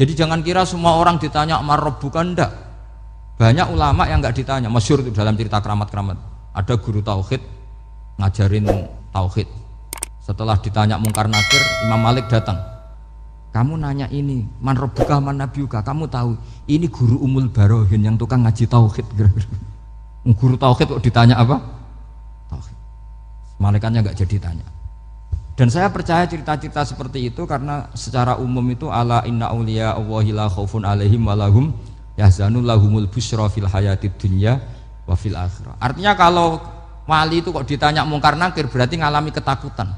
Jadi jangan kira semua orang ditanya marrabbuka, ndak. Banyak ulama yang enggak ditanya, masyhur itu dalam cerita keramat-keramat. Ada guru tauhid ngajarin tauhid. Setelah ditanya mungkar nakir, Imam Malik datang. Kamu nanya ini, man rabbuka man nabiyuka, kamu tahu ini guru Umul Barohin yang tukang ngaji tauhid. Guru tauhid kok ditanya apa? Tauhid. Malaikatnya enggak jadi tanya. Dan saya percaya cerita-cerita seperti itu karena secara umum itu ala inna auliya Allahi la khaufun alaihim walahum yahzanun lahumul busyra fil hayatid dunya wa fil akhirah. Artinya kalau wali itu kok ditanya mungkar nakir berarti ngalami ketakutan.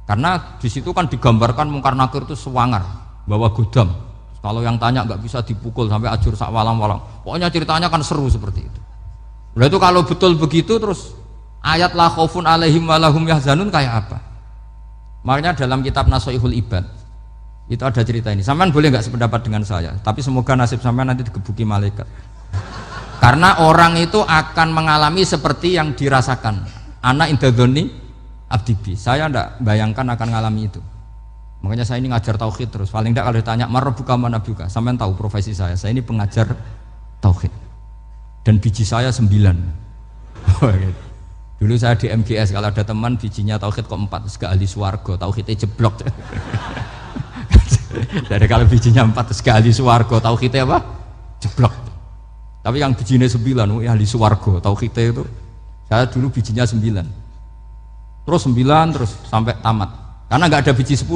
Karena di situ kan digambarkan mungkar nakir itu sewangar, bawa godam. Kalau yang tanya nggak bisa dipukul sampai ajur sak walang-walang. Pokoknya ceritanya kan seru seperti itu. Berarti kalau betul begitu terus ayat la khaufun alaihim walahum yahzanun kayak apa? Makanya dalam kitab Nashihul Ibad itu ada cerita ini. Sampean boleh nggak sependapat dengan saya, tapi semoga nasib sampean nanti digebuki malaikat. Karena orang itu akan mengalami seperti yang dirasakan. Ana indadzoni abdibi. Saya ndak bayangkan akan mengalami itu. Makanya saya ini ngajar tauhid terus. Paling ndak kalau ditanya marrabbuka man nabiyuka, sampean tahu profesi saya. Saya ini pengajar tauhid. Dan biji saya 9. Dulu saya di MGS kalau ada teman bijinya tauhid kok 4 terus gak ahli swarga, tauhidnya jeblok. Dari kalau bijinya 4 terus gak ahli swarga, tauhidnya apa? Jeblok. Tapi yang bijinya 9 ahli swarga, tauhidnya itu saya dulu bijinya 9. Terus 9 terus sampai tamat. Karena nggak ada biji 10.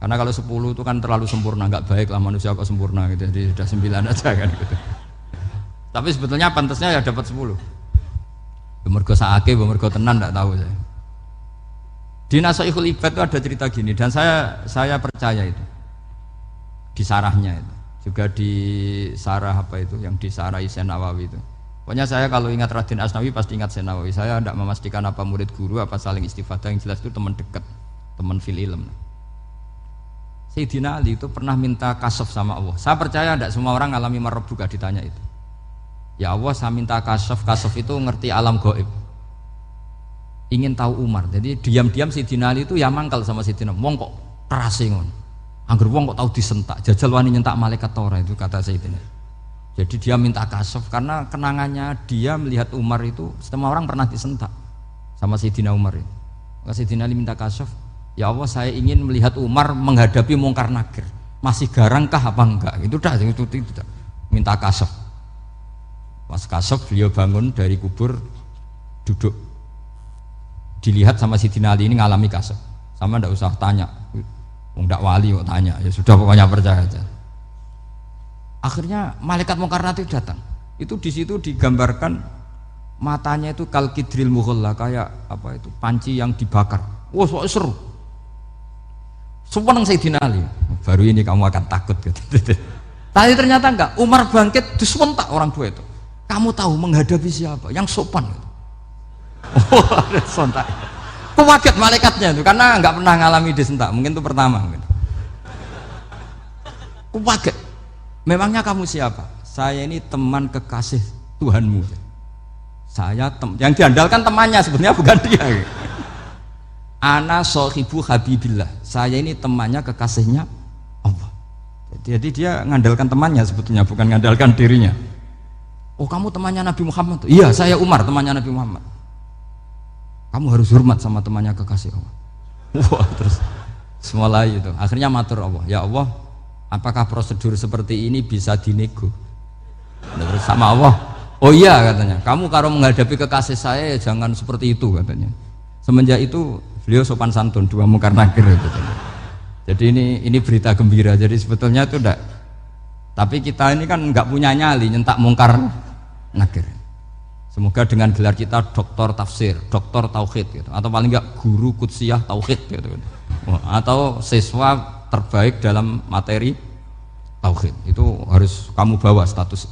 Karena kalau 10 itu kan terlalu sempurna, nggak baik lah manusia kok sempurna gitu. Jadi sudah 9 aja kan gitu. Tapi sebetulnya pantasnya ya dapat 10. Mergo saake, mergo tenan enggak tahu saya. Di Nashihul Ibad itu ada cerita gini dan saya percaya itu. Di sarahnya itu. Juga di sarah apa itu yang di sarah Syekh Nawawi itu. Pokoknya saya kalau ingat Raden Asnawi pasti ingat Syekh Nawawi. Saya tidak memastikan apa murid guru apa saling istifadah, yang jelas itu teman dekat, teman fil ilm. Sayyidina Ali itu pernah minta kasaf sama Allah. Saya percaya tidak semua orang ngalami marrabbuka ditanya itu. Ya Allah, saya minta kasaf itu ngerti alam gaib. Ingin tahu Umar. Jadi diam-diam Sayyidina Ali itu ya mangkal sama Sayyidina. Wong kok kerase ngono. Angger wong kok tahu disentak. Jajal wani nyentak malaikat ora itu kata Sayyidina. Jadi dia minta kasaf karena kenangannya dia melihat Umar itu semua orang pernah disentak sama Sayyidina Umar itu. Maka Sayyidina Ali minta kasaf. Ya Allah, saya ingin melihat Umar menghadapi mungkar nakir. Masih garangkah apa enggak? Itu dah itu. Minta kasaf. Pas kasaf beliau bangun dari kubur, duduk, dilihat sama Sayyidina Ali ini ngalami kasaf. Sama ndak usah tanya, ndak wali kok tanya, ya sudah pokoknya percaya aja. Akhirnya malaikat mungkar nakir datang. Itu di situ digambarkan matanya itu kalkidril mughalla, kayak apa itu panci yang dibakar. Wah, so seru. Sumpah Sayyidina Ali, baru ini kamu akan takut gitu. Tapi ternyata enggak, Umar bangkit disementak orang tua itu. Kamu tahu menghadapi siapa? Yang sopan. Oh, sontak. Kaget malaikatnya itu karena nggak pernah ngalami disentak. Mungkin itu pertama. Kaget. Memangnya kamu siapa? Saya ini teman kekasih Tuhanmu. Saya yang diandalkan temannya sebenarnya bukan dia. Ana sohibu habibillah. Saya ini temannya kekasihnya Allah. Jadi dia ngandalkan temannya sebetulnya bukan ngandalkan dirinya. Oh, kamu temannya Nabi Muhammad? Iya, saya Umar, temannya Nabi Muhammad. Kamu harus hormat sama temannya kekasih Allah. Wah, terus mulai itu. Akhirnya matur Allah, ya Allah, apakah prosedur seperti ini bisa dinego? Terus sama Allah, oh iya katanya, kamu kalau menghadapi kekasih saya ya jangan seperti itu katanya. Semenjak itu beliau sopan santun, dua mungkar nakir katanya. Jadi ini berita gembira. Jadi sebetulnya itu enggak. Tapi kita ini kan nggak punya nyali nyentak mungkar nakir. Semoga dengan gelar kita doktor tafsir, doktor tauhid gitu, atau paling nggak guru kudsiyah tauhid gitu, atau siswa terbaik dalam materi tauhid itu harus kamu bawa status.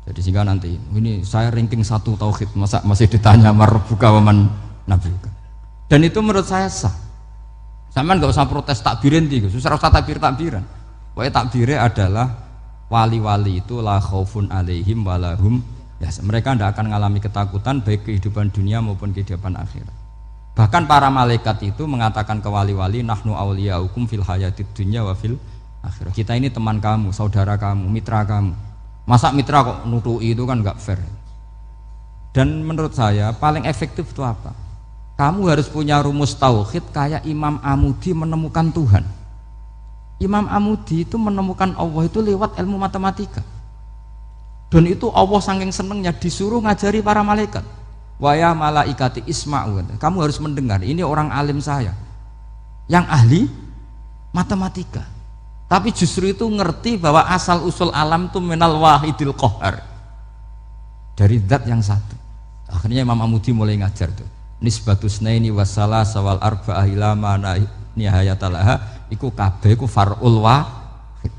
Jadi sehingga nanti ini saya ranking 1 tauhid, masa masih ditanya marrabbuka wa man nabiyuka. Dan itu menurut saya sah. Sampean nggak usah protes takbirin gitu, susah usah takbiran. Pokoknya takbirnya adalah wali-wali itu la khaufun alaihim walahum ya, mereka tidak akan mengalami ketakutan baik kehidupan dunia maupun kehidupan akhirat. Bahkan para malaikat itu mengatakan ke wali-wali nahnu awliyaukum fil hayatid dunya wa fil akhirah. Kita ini teman kamu, saudara kamu, mitra kamu. Masa mitra kok nutui, itu kan nggak fair. Dan menurut saya paling efektif itu apa? Kamu harus punya rumus tauhid kayak Imam Amudi menemukan Tuhan. Imam Amudi itu menemukan Allah itu lewat ilmu matematika. Dan itu Allah saking senengnya disuruh ngajari para malaikat. Wa ya malaikati isma'u. Kamu harus mendengar, ini orang alim saya yang ahli matematika. Tapi justru itu ngerti bahwa asal usul alam itu minal wahidil qahar, dari zat yang satu. Akhirnya Imam Amudi mulai ngajar tuh. Nisbatus naini wassalas wal arba'ah ila ma nihayatalaha iku kabeh iku far'ul wahid.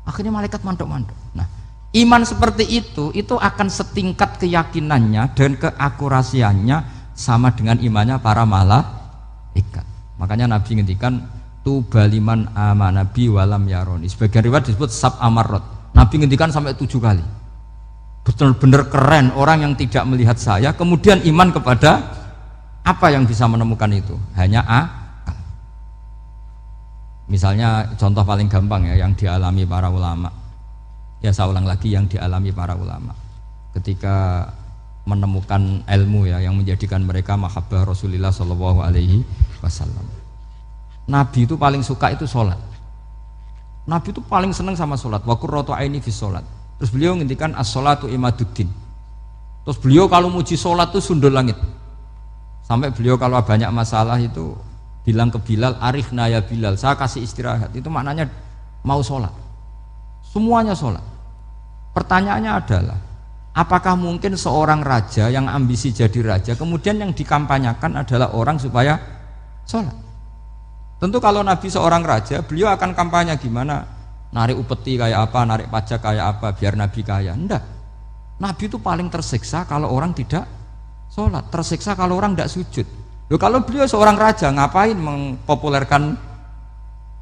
Akhirnya malaikat mandok-mandok. Nah, iman seperti itu akan setingkat keyakinannya dan keakurasiannya sama dengan imannya para malaikat. Makanya Nabi ngendikan tu baliman amanabi walam yaroni. Sebagian riwayat disebut sab amarot. Nabi ngendikan sampai 7 kali. Benar-benar keren orang yang tidak melihat saya kemudian iman kepada apa yang bisa menemukan itu? Hanya akal. Misalnya contoh paling gampang ya yang dialami para ulama. Ya saya ulang lagi, yang dialami para ulama ketika menemukan ilmu ya yang menjadikan mereka mahabbah Rasulullah Shallallahu Alaihi Wasallam. Nabi itu paling suka itu sholat. Nabi itu paling senang sama sholat. Wa qurratu aini fi sholat. Terus beliau ngendikan as-sholatu imaduddin. Terus beliau kalau muji sholat itu sundul langit. Sampai beliau kalau banyak masalah itu bilang ke Bilal, arifna ya Bilal, saya kasih istirahat. Itu maknanya mau sholat. Semuanya sholat. Pertanyaannya adalah, apakah mungkin seorang raja yang ambisi jadi raja kemudian yang dikampanyakan adalah orang supaya sholat? Tentu kalau Nabi seorang raja, beliau akan kampanye gimana? Narik upeti kayak apa, narik pajak kayak apa, biar Nabi kaya. Enggak. Nabi itu paling tersiksa kalau orang tidak sholat, tersiksa kalau orang tidak sujud. Loh, kalau beliau seorang raja, ngapain mengpopulerkan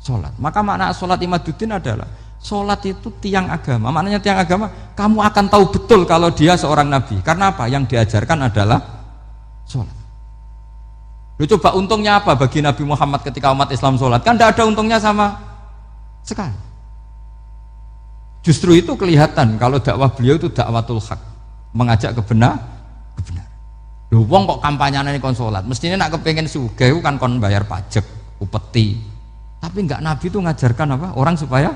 sholat? Maka makna sholat imaduddin adalah sholat itu tiang agama. Maknanya tiang agama, kamu akan tahu betul kalau dia seorang Nabi. Karena apa? Yang diajarkan adalah sholat. Lu coba untungnya apa bagi Nabi Muhammad ketika umat Islam sholat? Kan tidak ada untungnya sama sekali. Justru itu kelihatan kalau dakwah beliau itu dakwatul haq, mengajak kebenaran. Lu wong kok kampanyane kon sholat, mestinya nak kepengen sugih kan kon bayar pajak, upeti. Tapi enggak, Nabi itu ngajarkan apa? Orang supaya